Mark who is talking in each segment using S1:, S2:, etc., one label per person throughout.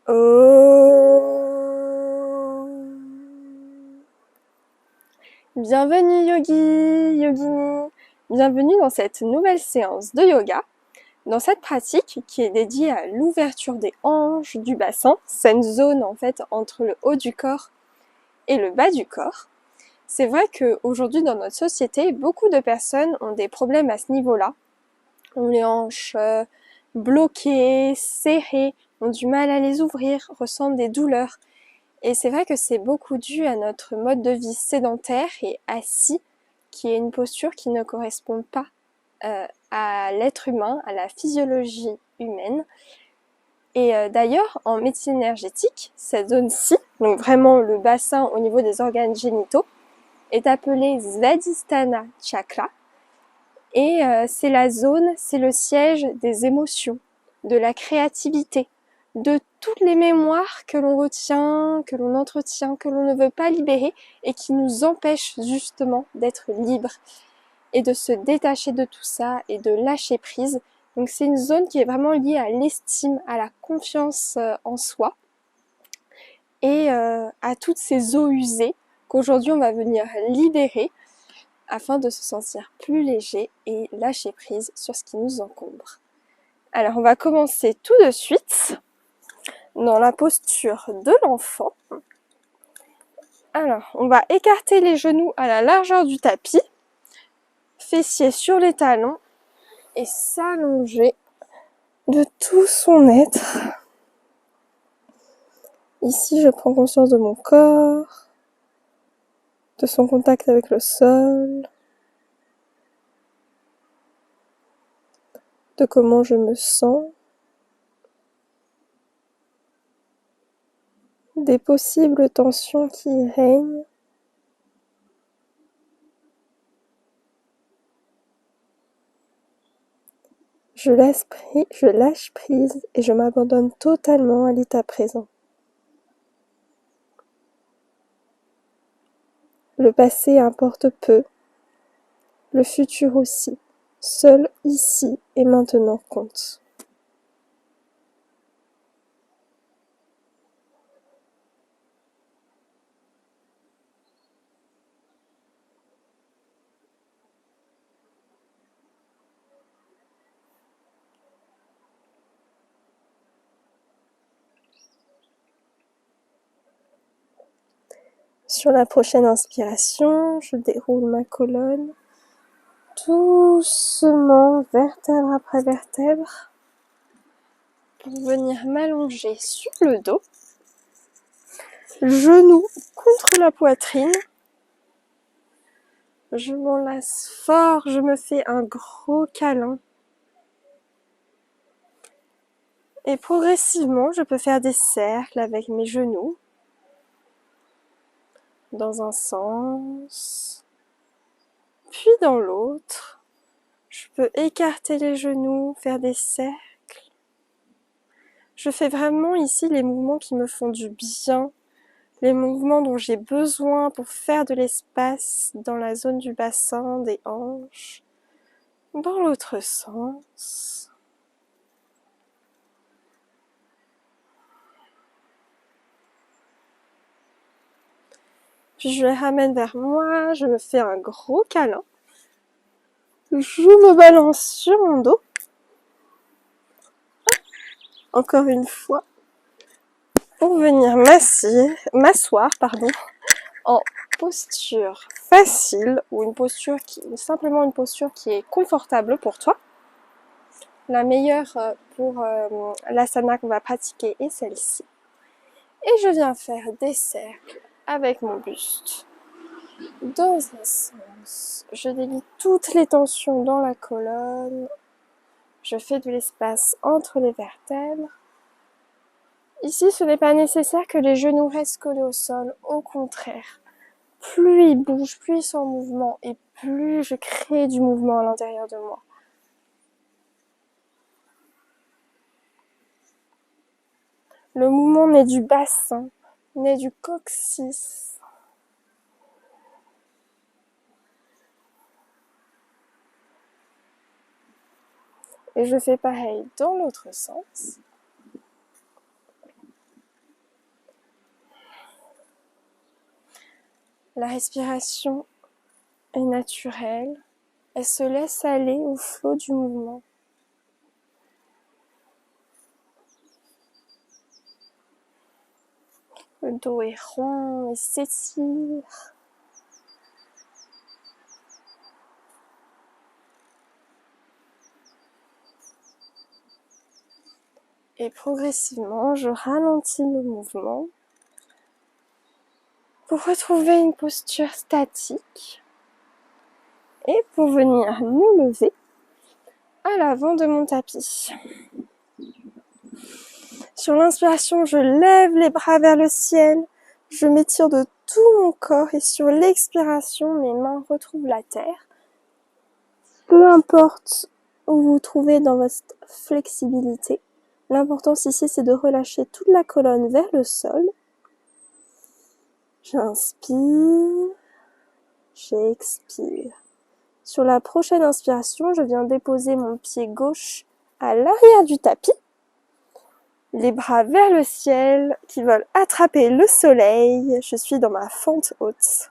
S1: Om. Bienvenue yogi, yogini, bienvenue dans cette nouvelle séance de yoga. Dans cette pratique qui est dédiée à l'ouverture des hanches, du bassin, c'est une zone en fait entre le haut du corps et le bas du corps. C'est vrai qu'aujourd'hui dans notre société, beaucoup de personnes ont des problèmes à ce niveau-là. Ont les hanches bloquées, serrées, ont du mal à les ouvrir, ressentent des douleurs. Et c'est vrai que c'est beaucoup dû à notre mode de vie sédentaire et assis, qui est une posture qui ne correspond pas à l'être humain, à la physiologie humaine. Et d'ailleurs, en médecine énergétique, cette zone-ci, donc vraiment le bassin au niveau des organes génitaux, est appelée Svadhisthana Chakra. Et c'est la zone, c'est le siège des émotions, de la créativité, de toutes les mémoires que l'on retient, que l'on entretient, que l'on ne veut pas libérer et qui nous empêchent justement d'être libres et de se détacher de tout ça et de lâcher prise. Donc c'est une zone qui est vraiment liée à l'estime, à la confiance en soi et à toutes ces eaux usées qu'aujourd'hui on va venir libérer afin de se sentir plus léger et lâcher prise sur ce qui nous encombre. Alors on va commencer tout de suite dans la posture de l'enfant. Alors on va écarter les genoux à la largeur du tapis, fessiers sur les talons et s'allonger de tout son être. Ici je prends conscience de mon corps, de son contact avec le sol, de comment je me sens, des possibles tensions qui y règnent. Je lâche prise et je m'abandonne totalement à l'état présent. Le passé importe peu, le futur aussi. Seul ici et maintenant compte. Sur la prochaine inspiration, je déroule ma colonne doucement, vertèbre après vertèbre, pour venir m'allonger sur le dos, genoux contre la poitrine. Je m'enlace fort, je me fais un gros câlin. Et progressivement, je peux faire des cercles avec mes genoux, dans un sens, puis dans l'autre. Je peux écarter les genoux, faire des cercles. Je fais vraiment ici les mouvements qui me font du bien, les mouvements dont j'ai besoin pour faire de l'espace dans la zone du bassin, des hanches, dans l'autre sens. Puis je les ramène vers moi, je me fais un gros câlin. Je me balance sur mon dos. Encore une fois. Pour venir m'asseoir, en posture facile ou simplement une posture qui est confortable pour toi. La meilleure pour l'asana qu'on va pratiquer est celle-ci. Et je viens faire des cercles avec mon buste. Dans un sens, je délie toutes les tensions dans la colonne. Je fais de l'espace entre les vertèbres. Ici, ce n'est pas nécessaire que les genoux restent collés au sol. Au contraire, plus ils bougent, plus ils sont en mouvement et plus je crée du mouvement à l'intérieur de moi. Le mouvement naît du bassin, naît du coccyx. Et je fais pareil dans l'autre sens. La respiration est naturelle. Elle se laisse aller au flot du mouvement. Le dos est rond et s'étire. Et progressivement, je ralentis le mouvement pour retrouver une posture statique et pour venir nous lever à l'avant de mon tapis. Sur l'inspiration, je lève les bras vers le ciel, je m'étire de tout mon corps et sur l'expiration, mes mains retrouvent la terre. Peu importe où vous vous trouvez dans votre flexibilité, l'importance ici c'est de relâcher toute la colonne vers le sol. J'inspire, j'expire. Sur la prochaine inspiration, je viens déposer mon pied gauche à l'arrière du tapis. Les bras vers le ciel qui veulent attraper le soleil. Je suis dans ma fente haute.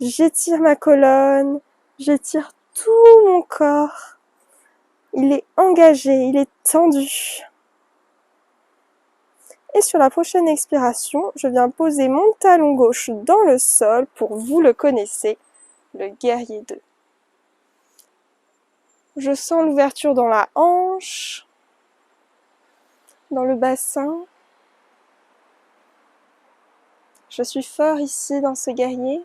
S1: J'étire ma colonne, j'étire tout mon corps. Il est engagé, il est tendu. Et sur la prochaine expiration, je viens poser mon talon gauche dans le sol pour, vous le connaissez, le guerrier 2. Je sens l'ouverture dans la hanche, dans le bassin. Je suis fort ici dans ce guerrier.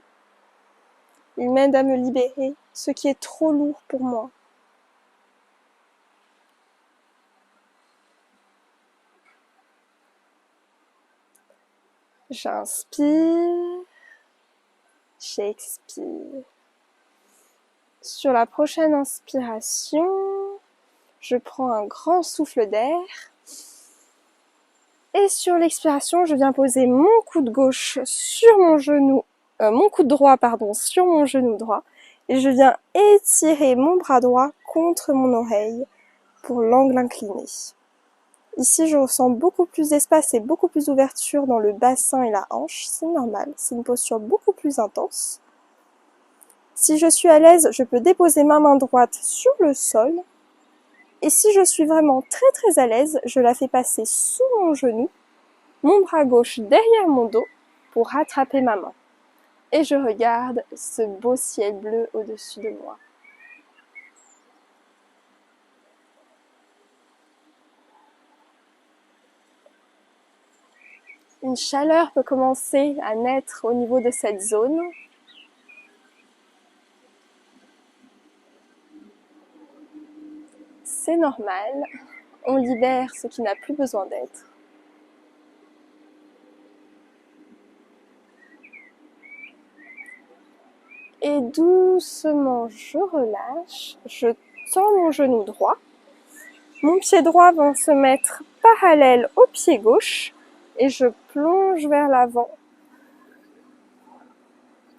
S1: Il m'aide à me libérer, ce qui est trop lourd pour moi. J'inspire, j'expire. Sur la prochaine inspiration, je prends un grand souffle d'air. Et sur l'expiration, je viens poser mon coude gauche sur mon genou, mon coude droit, sur mon genou droit. Et je viens étirer mon bras droit contre mon oreille pour l'angle incliné. Ici, je ressens beaucoup plus d'espace et beaucoup plus d'ouverture dans le bassin et la hanche. C'est normal, c'est une posture beaucoup plus intense. Si je suis à l'aise, je peux déposer ma main droite sur le sol. Et si je suis vraiment très à l'aise, je la fais passer sous mon genou, mon bras gauche derrière mon dos pour rattraper ma main. Et je regarde ce beau ciel bleu au-dessus de moi. Une chaleur peut commencer à naître au niveau de cette zone. C'est normal, on libère ce qui n'a plus besoin d'être. Et doucement, je relâche, je tends mon genou droit. Mon pied droit va se mettre parallèle au pied gauche et je plonge vers l'avant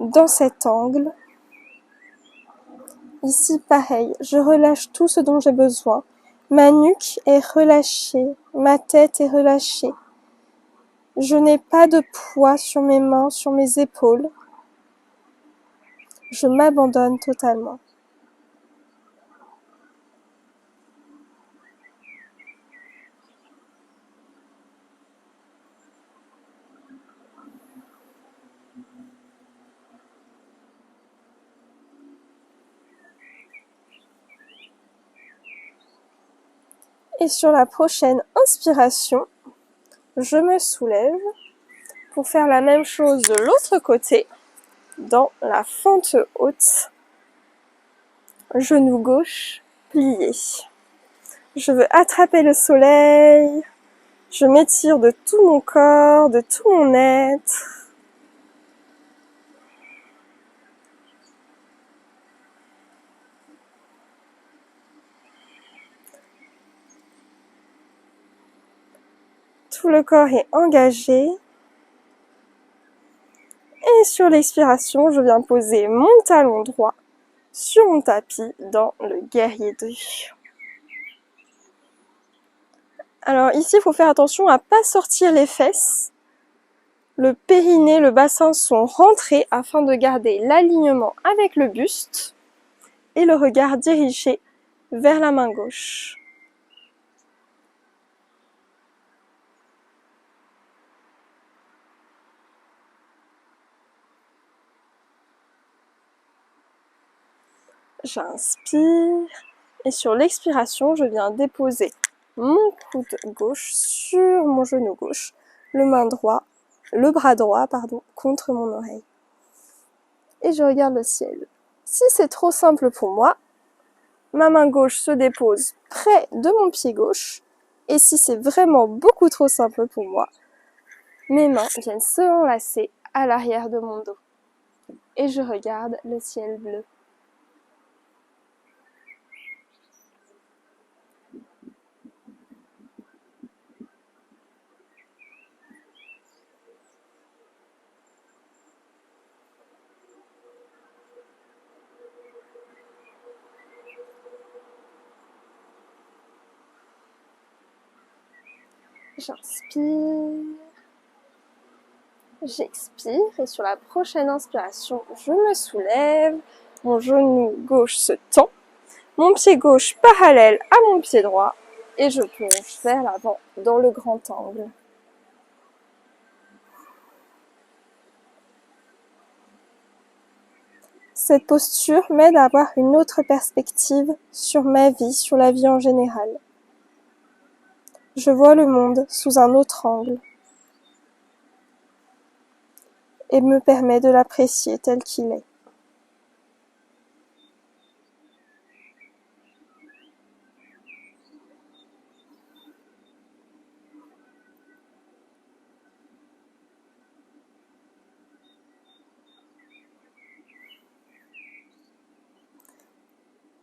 S1: dans cet angle. Ici, pareil, je relâche tout ce dont j'ai besoin. Ma nuque est relâchée, ma tête est relâchée. Je n'ai pas de poids sur mes mains, sur mes épaules. Je m'abandonne totalement. Et sur la prochaine inspiration, je me soulève pour faire la même chose de l'autre côté, dans la fente haute, genou gauche plié. Je veux attraper le soleil, je m'étire de tout mon corps, de tout mon être. Tout le corps est engagé. Et sur l'expiration, je viens poser mon talon droit sur mon tapis dans le guerrier 2. Alors ici, il faut faire attention à ne pas sortir les fesses. Le périnée, le bassin sont rentrés afin de garder l'alignement avec le buste et le regard dirigé vers la main gauche. J'inspire et sur l'expiration, je viens déposer mon coude gauche sur mon genou gauche, le bras droit, contre mon oreille. Et je regarde le ciel. Si c'est trop simple pour moi, ma main gauche se dépose près de mon pied gauche. Et si c'est vraiment beaucoup trop simple pour moi, mes mains viennent s'enlacer à l'arrière de mon dos. Et je regarde le ciel bleu. J'inspire, j'expire et sur la prochaine inspiration, je me soulève, mon genou gauche se tend, mon pied gauche parallèle à mon pied droit et je plonge vers l'avant dans le grand angle. Cette posture m'aide à avoir une autre perspective sur ma vie, sur la vie en général. Je vois le monde sous un autre angle et me permet de l'apprécier tel qu'il est.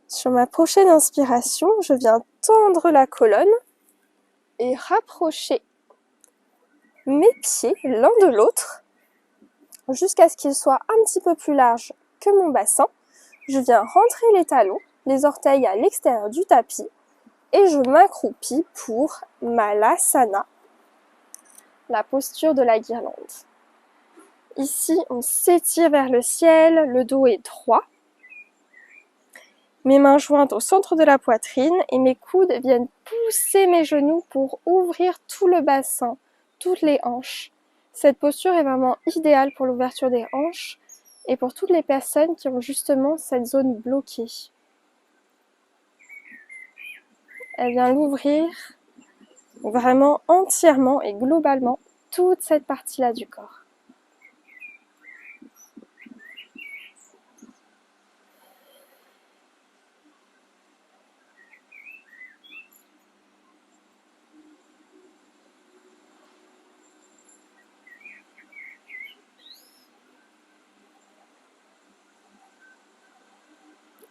S1: Sur ma prochaine inspiration, je viens tendre la colonne et rapprocher mes pieds l'un de l'autre jusqu'à ce qu'ils soient un petit peu plus larges que mon bassin. Je viens rentrer les talons, les orteils à l'extérieur du tapis et je m'accroupis pour Malasana, la posture de la guirlande. Ici, on s'étire vers le ciel, le dos est droit. Mes mains jointes au centre de la poitrine et mes coudes viennent pousser mes genoux pour ouvrir tout le bassin, toutes les hanches. Cette posture est vraiment idéale pour l'ouverture des hanches et pour toutes les personnes qui ont justement cette zone bloquée. Elle vient l'ouvrir vraiment entièrement et globalement toute cette partie-là du corps.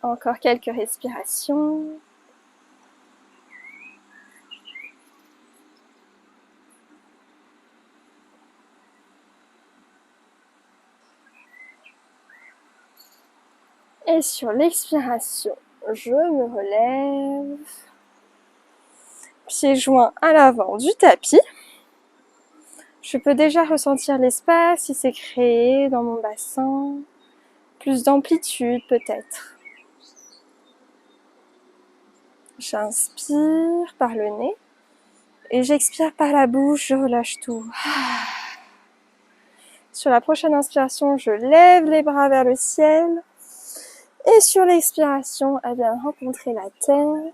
S1: Encore quelques respirations. Et sur l'expiration, je me relève. Pieds joints à l'avant du tapis. Je peux déjà ressentir l'espace qui s'est créé dans mon bassin. Plus d'amplitude peut-être. J'inspire par le nez et j'expire par la bouche, je relâche tout. Sur la prochaine inspiration, je lève les bras vers le ciel. Et sur l'expiration, elle vient rencontrer la terre.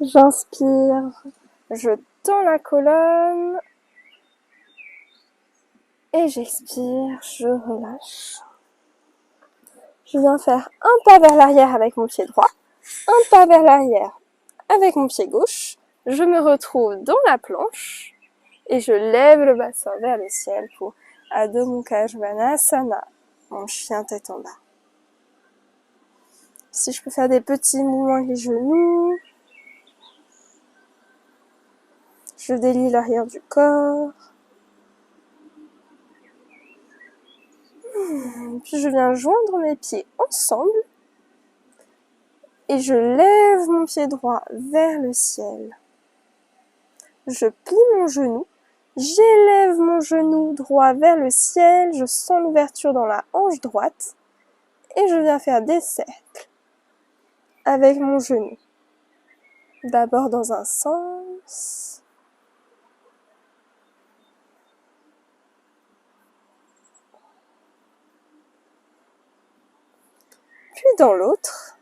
S1: J'inspire, je tends la colonne. Et j'expire, je relâche. Je viens faire un pas vers l'arrière avec mon pied droit, un pas vers l'arrière avec mon pied gauche. Je me retrouve dans la planche et je lève le bassin vers le ciel pour Adho Mukha Svanasana, mon chien tête en bas. Si je peux faire des petits mouvements avec les genoux, je délie l'arrière du corps. Puis je viens joindre mes pieds ensemble et je lève mon pied droit vers le ciel. Je plie mon genou J'élève mon genou droit vers le ciel, je sens l'ouverture dans la hanche droite et je viens faire des cercles avec mon genou. D'abord dans un sens, puis dans l'autre.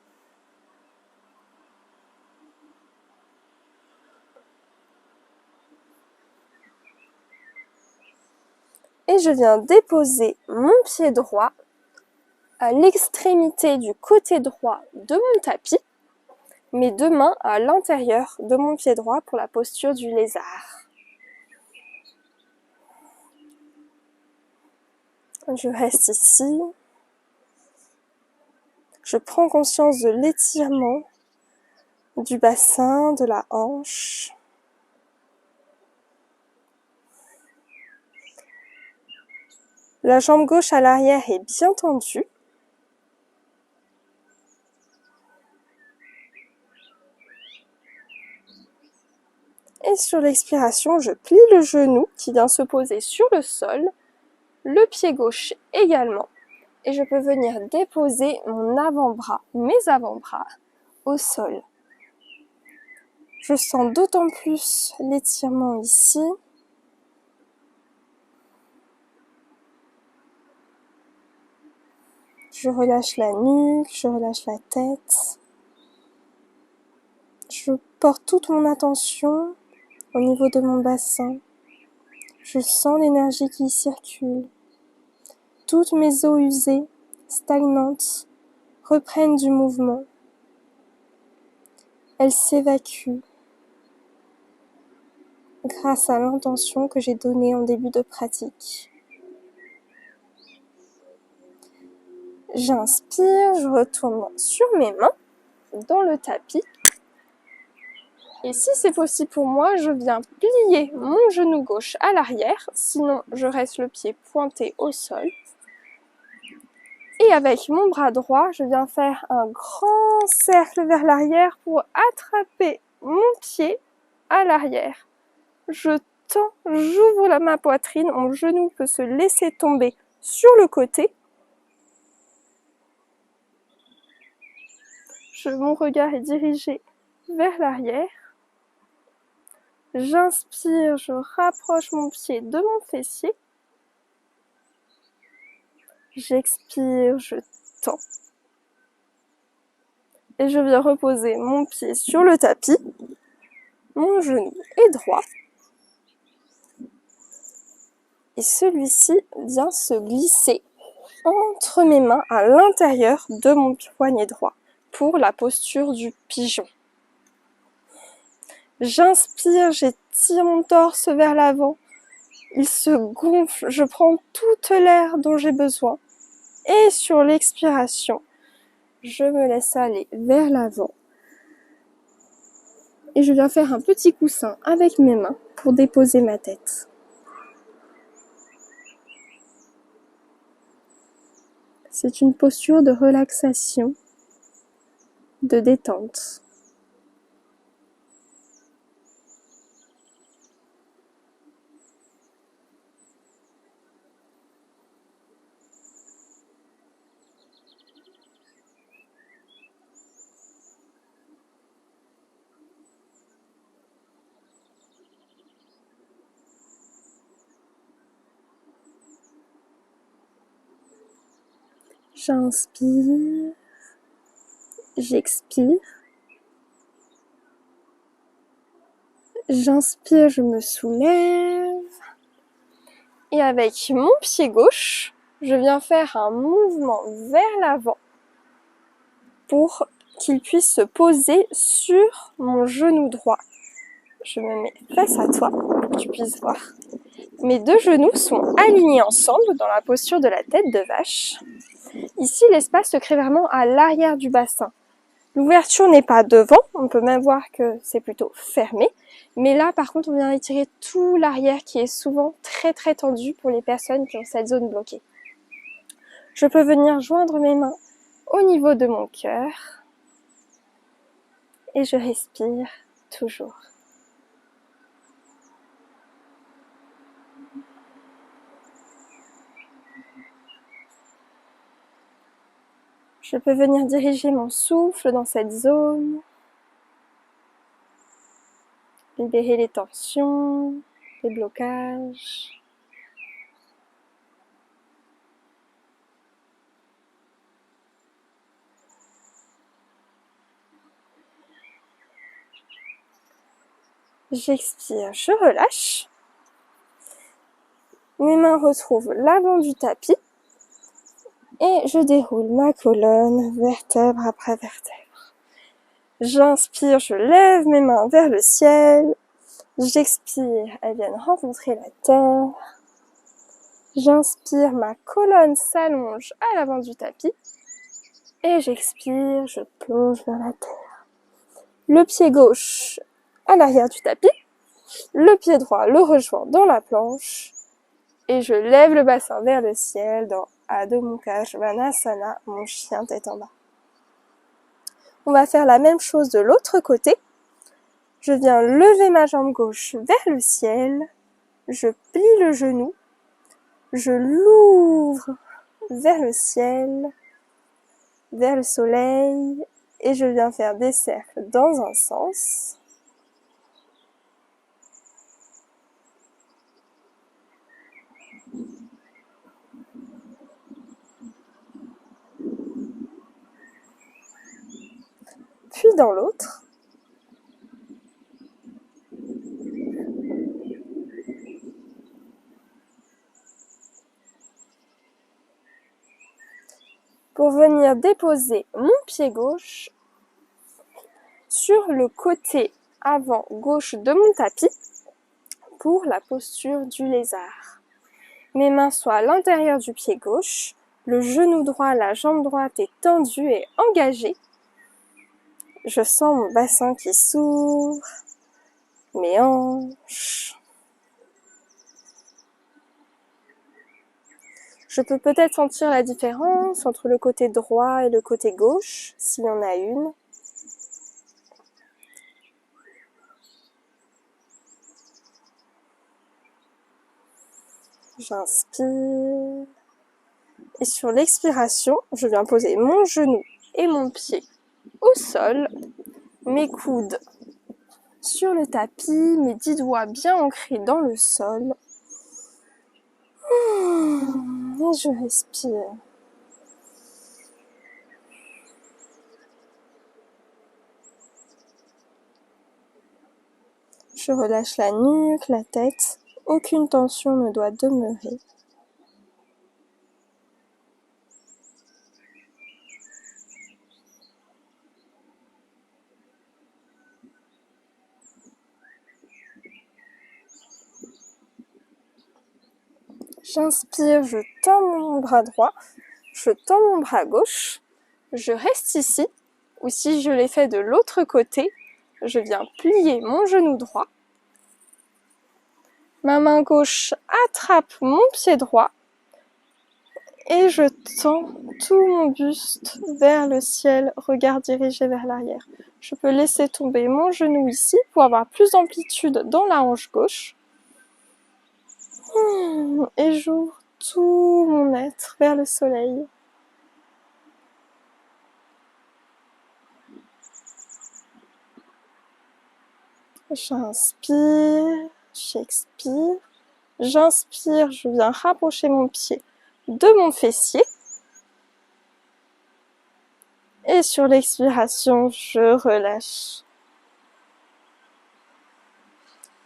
S1: Et je viens déposer mon pied droit à l'extrémité du côté droit de mon tapis, mes deux mains à l'intérieur de mon pied droit pour la posture du lézard. Je reste ici. Je prends conscience de l'étirement du bassin, de la hanche. La jambe gauche à l'arrière est bien tendue. Et sur l'expiration, je plie le genou qui vient se poser sur le sol, le pied gauche également. Et je peux venir déposer mon avant-bras, mes avant-bras, au sol. Je sens d'autant plus l'étirement ici. Je relâche la nuque, je relâche la tête. Je porte toute mon attention au niveau de mon bassin. Je sens l'énergie qui y circule. Toutes mes eaux usées, stagnantes, reprennent du mouvement. Elles s'évacuent grâce à l'intention que j'ai donnée en début de pratique. J'inspire, je retourne sur mes mains, dans le tapis. Et si c'est possible pour moi, je viens plier mon genou gauche à l'arrière, sinon je reste le pied pointé au sol. Et avec mon bras droit, je viens faire un grand cercle vers l'arrière pour attraper mon pied à l'arrière. Je tends, j'ouvre ma poitrine, mon genou peut se laisser tomber sur le côté. Mon regard est dirigé vers l'arrière. J'inspire, je rapproche mon pied de mon fessier. J'expire, je tends. Et je viens reposer mon pied sur le tapis. Mon genou est droit. Et celui-ci vient se glisser entre mes mains à l'intérieur de mon poignet droit pour la posture du pigeon. J'inspire, j'étire mon torse vers l'avant. Il se gonfle, je prends toute l'air dont j'ai besoin. Et sur l'expiration, je me laisse aller vers l'avant. Et je viens faire un petit coussin avec mes mains pour déposer ma tête. C'est une posture de relaxation, de détente. J'inspire, j'expire. J'inspire, je me soulève. Et avec mon pied gauche, je viens faire un mouvement vers l'avant pour qu'il puisse se poser sur mon genou droit. Je me mets face à toi pour que tu puisses voir. Mes deux genoux sont alignés ensemble dans la posture de la tête de vache. Ici, l'espace se crée vraiment à l'arrière du bassin. L'ouverture n'est pas devant, on peut même voir que c'est plutôt fermé. Mais là, par contre, on vient étirer tout l'arrière qui est souvent très très tendu pour les personnes qui ont cette zone bloquée. Je peux venir joindre mes mains au niveau de mon cœur et je respire toujours. Je peux venir diriger mon souffle dans cette zone, libérer les tensions, les blocages. J'expire, je relâche. Mes mains retrouvent l'avant du tapis et je déroule ma colonne, vertèbre après vertèbre. J'inspire, je lève mes mains vers le ciel. J'expire, elles viennent rencontrer la terre. J'inspire, ma colonne s'allonge à l'avant du tapis. Et j'expire, je plonge vers la terre. Le pied gauche à l'arrière du tapis. Le pied droit le rejoint dans la planche. Et je lève le bassin vers le ciel dans Adho Mukha Svanasana, mon chien tête en bas. On va faire la même chose de l'autre côté. Je viens lever ma jambe gauche vers le ciel. Je plie le genou. Je l'ouvre vers le ciel, vers le soleil. Et je viens faire des cercles dans un sens. Puis dans l'autre. Pour venir déposer mon pied gauche sur le côté avant gauche de mon tapis pour la posture du lézard. Mes mains sont à l'intérieur du pied gauche, le genou droit, la jambe droite est tendue et engagée. Je sens mon bassin qui s'ouvre, mes hanches. Je peux peut-être sentir la différence entre le côté droit et le côté gauche, s'il y en a une. J'inspire. Et sur l'expiration, je viens poser mon genou et mon pied au sol, mes coudes sur le tapis, mes 10 doigts bien ancrés dans le sol. Et je respire. Je relâche la nuque, la tête. Aucune tension ne doit demeurer. J'inspire, je tends mon bras droit, je tends mon bras gauche, je reste ici, ou si je l'ai fait de l'autre côté, je viens plier mon genou droit. Ma main gauche attrape mon pied droit et je tends tout mon buste vers le ciel, regard dirigé vers l'arrière. Je peux laisser tomber mon genou ici pour avoir plus d'amplitude dans la hanche gauche. Et j'ouvre tout mon être vers le soleil. J'inspire, j'expire. J'inspire, je viens rapprocher mon pied de mon fessier. Et sur l'expiration, je relâche.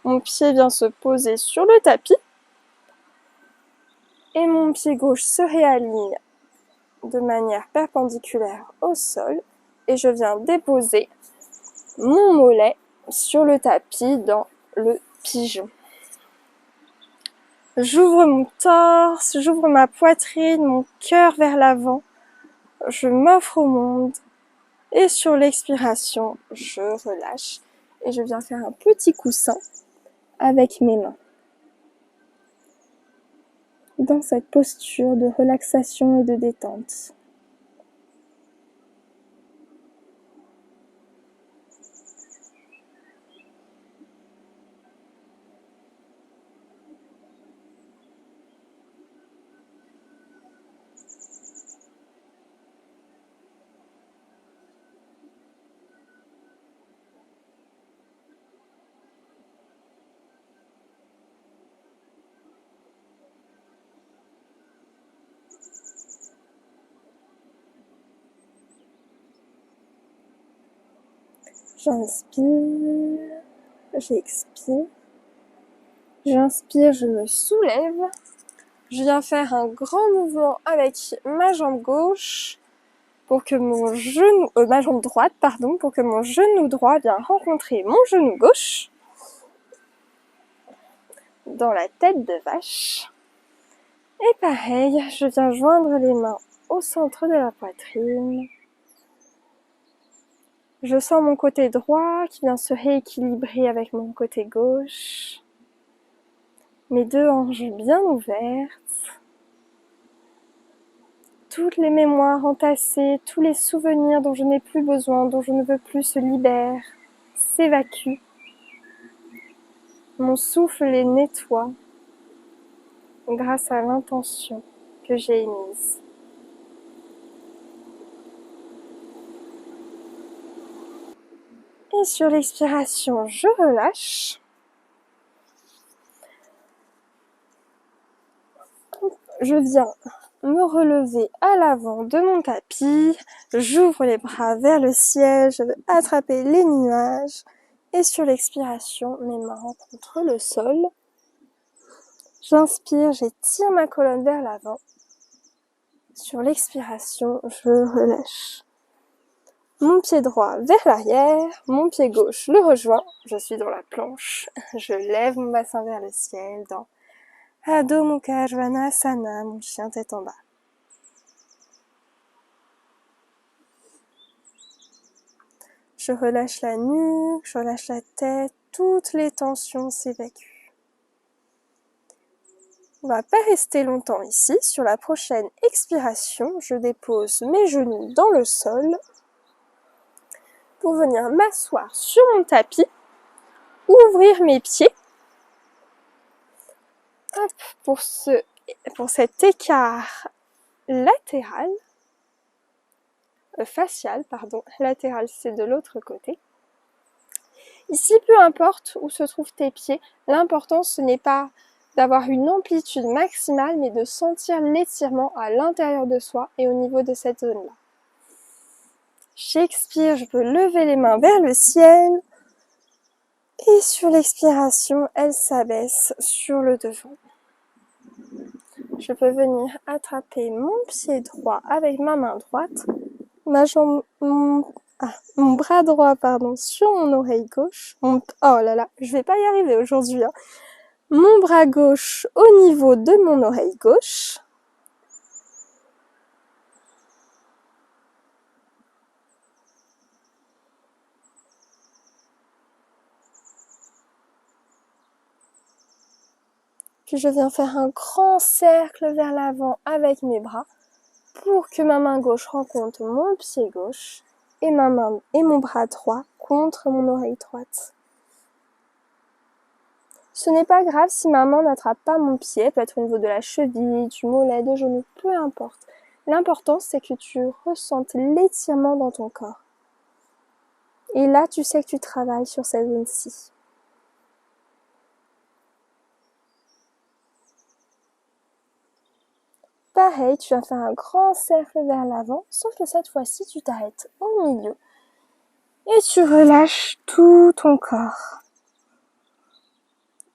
S1: Mon pied vient se poser sur le tapis. Et mon pied gauche se réaligne de manière perpendiculaire au sol. Et je viens déposer mon mollet sur le tapis dans le pigeon. J'ouvre mon torse, j'ouvre ma poitrine, mon cœur vers l'avant. Je m'offre au monde. Et sur l'expiration, je relâche. Et je viens faire un petit coussin avec mes mains. Dans cette posture de relaxation et de détente. J'inspire, j'expire. J'inspire, je me soulève. Je viens faire un grand mouvement avec ma jambe gauche pour que mon genou, ma jambe droite, pardon, pour que mon genou droit vienne rencontrer mon genou gauche dans la tête de vache. Et pareil, je viens joindre les mains au centre de la poitrine. Je sens mon côté droit qui vient se rééquilibrer avec mon côté gauche. Mes deux hanches bien ouvertes. Toutes les mémoires entassées, tous les souvenirs dont je n'ai plus besoin, dont je ne veux plus se libèrent, s'évacuent. Mon souffle les nettoie grâce à l'intention que j'ai émise. Et sur l'expiration, je relâche. Je viens me relever à l'avant de mon tapis. J'ouvre les bras vers le ciel. Je veux attraper les nuages. Et sur l'expiration, mes mains rencontrent le sol. J'inspire, j'étire ma colonne vers l'avant. Sur l'expiration, je relâche. Mon pied droit vers l'arrière, mon pied gauche le rejoint. Je suis dans la planche. Je lève mon bassin vers le ciel dans Adho Mukha Svanasana, mon chien tête en bas. Je relâche la nuque, je relâche la tête, toutes les tensions s'évacuent. On va pas rester longtemps ici. Sur la prochaine expiration, je dépose mes genoux dans le sol pour venir m'asseoir sur mon tapis, ouvrir mes pieds. Hop, pour cet écart latéral, facial, pardon, latéral c'est de l'autre côté. Ici, peu importe où se trouvent tes pieds, l'important ce n'est pas d'avoir une amplitude maximale, mais de sentir l'étirement à l'intérieur de soi et au niveau de cette zone-là. J'expire, je peux lever les mains vers le ciel. Et sur l'expiration, elles s'abaissent sur le devant. Je peux venir attraper mon pied droit avec ma main droite, mon bras droit sur mon oreille gauche. Oh là là, je vais pas y arriver aujourd'hui. Mon bras gauche au niveau de mon oreille gauche. Puis je viens faire un grand cercle vers l'avant avec mes bras pour que ma main gauche rencontre mon pied gauche et mon bras droit contre mon oreille droite. Ce n'est pas grave si ma main n'attrape pas mon pied, peut être au niveau de la cheville, du mollet, du genou, peu importe. L'important c'est que tu ressentes l'étirement dans ton corps. Et là, tu sais que tu travailles sur cette zone-ci. Pareil, tu vas faire un grand cercle vers l'avant, sauf que cette fois-ci, tu t'arrêtes au milieu. Et tu relâches tout ton corps.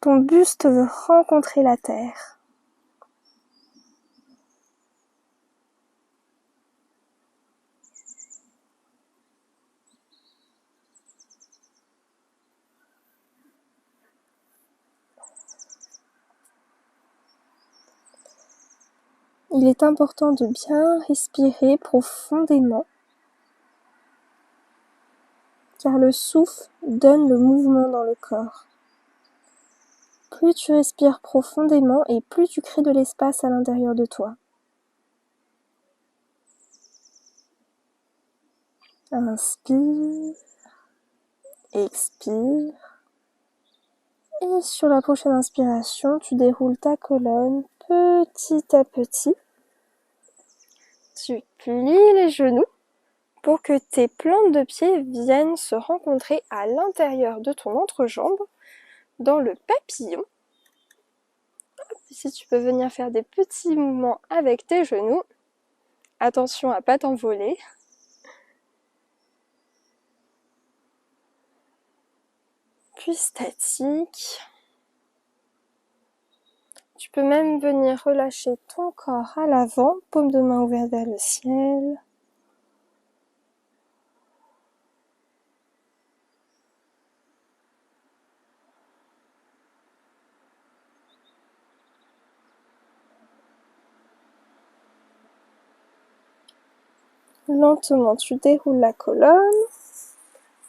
S1: Ton buste veut rencontrer la terre. Il est important de bien respirer profondément, car le souffle donne le mouvement dans le corps. Plus tu respires profondément et plus tu crées de l'espace à l'intérieur de toi. Inspire, expire. Et sur la prochaine inspiration, tu déroules ta colonne petit à petit. Tu plies les genoux pour que tes plantes de pied viennent se rencontrer à l'intérieur de ton entrejambe, dans le papillon. Ici, tu peux venir faire des petits mouvements avec tes genoux. Attention à ne pas t'envoler. puis statique. Tu peux même venir relâcher ton corps à l'avant, paume de main ouverte vers le ciel. Lentement, tu déroules la colonne.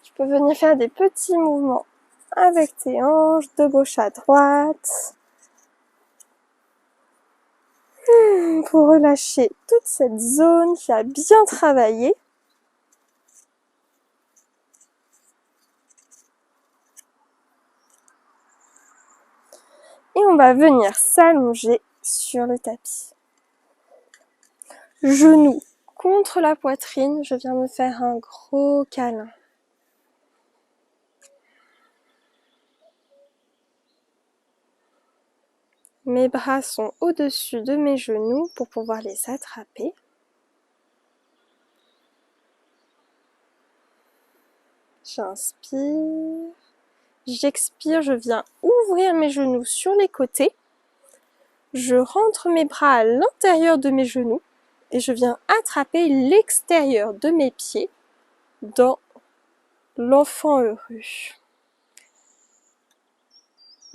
S1: Tu peux venir faire des petits mouvements avec tes hanches, de gauche à droite. Pour relâcher toute cette zone qui a bien travaillé. Et on va venir s'allonger sur le tapis. Genoux contre la poitrine, je viens me faire un gros câlin. Mes bras sont au-dessus de mes genoux pour pouvoir les attraper. J'inspire. J'expire, je viens ouvrir mes genoux sur les côtés. Je rentre mes bras à l'intérieur de mes genoux et je viens attraper l'extérieur de mes pieds dans l'enfant heureux.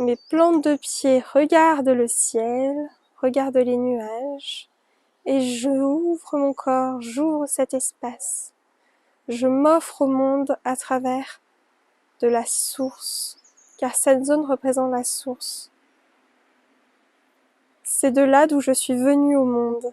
S1: Mes plantes de pied regardent le ciel, regardent les nuages et j'ouvre mon corps, j'ouvre cet espace. Je m'offre au monde à travers de la source, car cette zone représente la source. C'est de là d'où je suis venue au monde.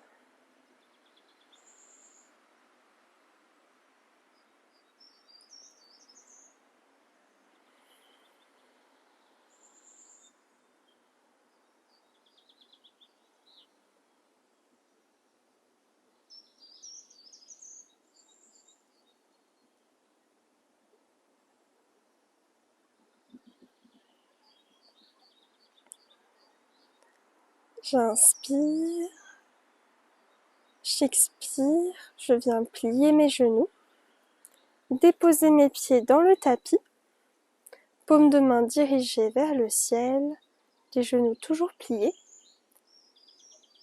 S1: J'inspire, j'expire, je viens plier mes genoux, déposer mes pieds dans le tapis, paume de main dirigée vers le ciel, les genoux toujours pliés.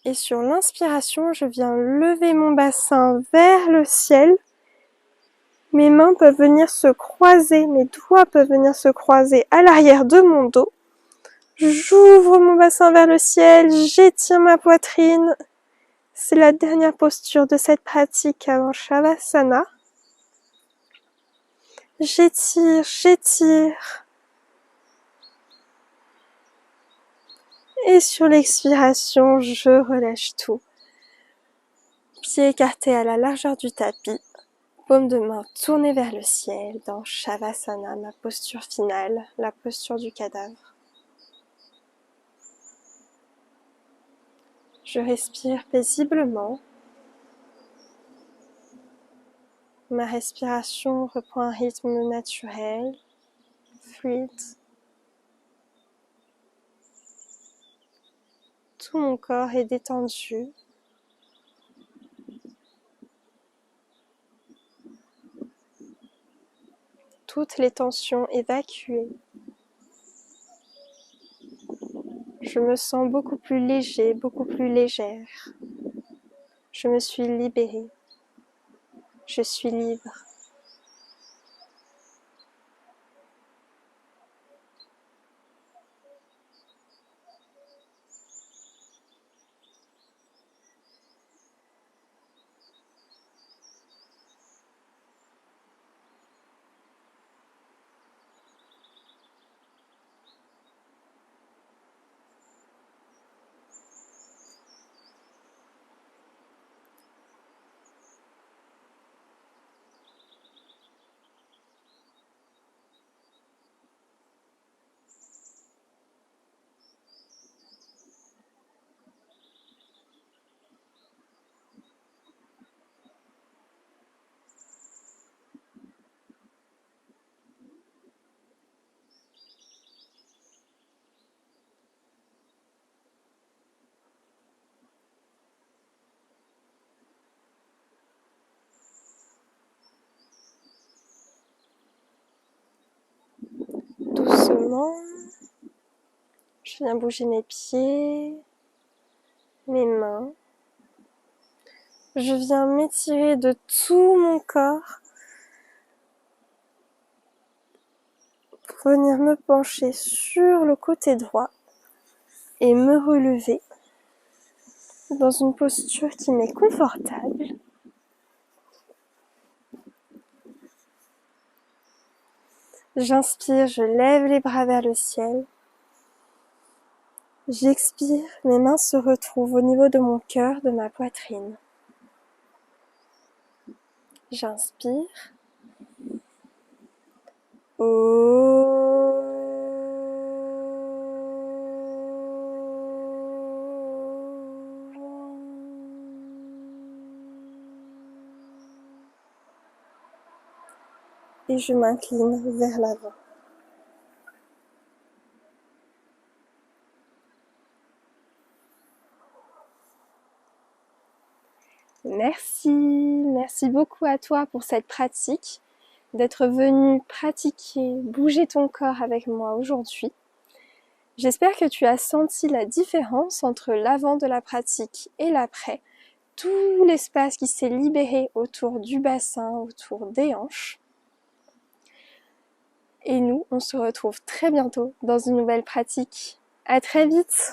S1: Et sur l'inspiration, je viens lever mon bassin vers le ciel. Mes mains peuvent venir se croiser, mes doigts peuvent venir se croiser à l'arrière de mon dos. J'ouvre mon bassin vers le ciel, j'étire ma poitrine. C'est la dernière posture de cette pratique avant Shavasana. J'étire, j'étire. Et sur l'expiration, je relâche tout. Pieds écartés à la largeur du tapis. Paume de main tournée vers le ciel dans Shavasana, ma posture finale, la posture du cadavre. Je respire paisiblement. Ma respiration reprend un rythme naturel, fluide. Tout mon corps est détendu. Toutes les tensions évacuées. Je me sens beaucoup plus léger, beaucoup plus légère. Je me suis libérée. Je suis libre. doucement. Je viens bouger mes pieds, mes mains. Je viens m'étirer de tout mon corps pour venir me pencher sur le côté droit et me relever dans une posture qui m'est confortable. J'inspire, je lève les bras vers le ciel. J'expire, mes mains se retrouvent au niveau de mon cœur, de ma poitrine. J'inspire. Et je m'incline vers l'avant. Merci beaucoup à toi pour cette pratique, d'être venu pratiquer, bouger ton corps avec moi aujourd'hui. J'espère que tu as senti la différence entre l'avant de la pratique et l'après, tout l'espace qui s'est libéré autour du bassin, autour des hanches. Et nous, on se retrouve très bientôt dans une nouvelle pratique. À très vite!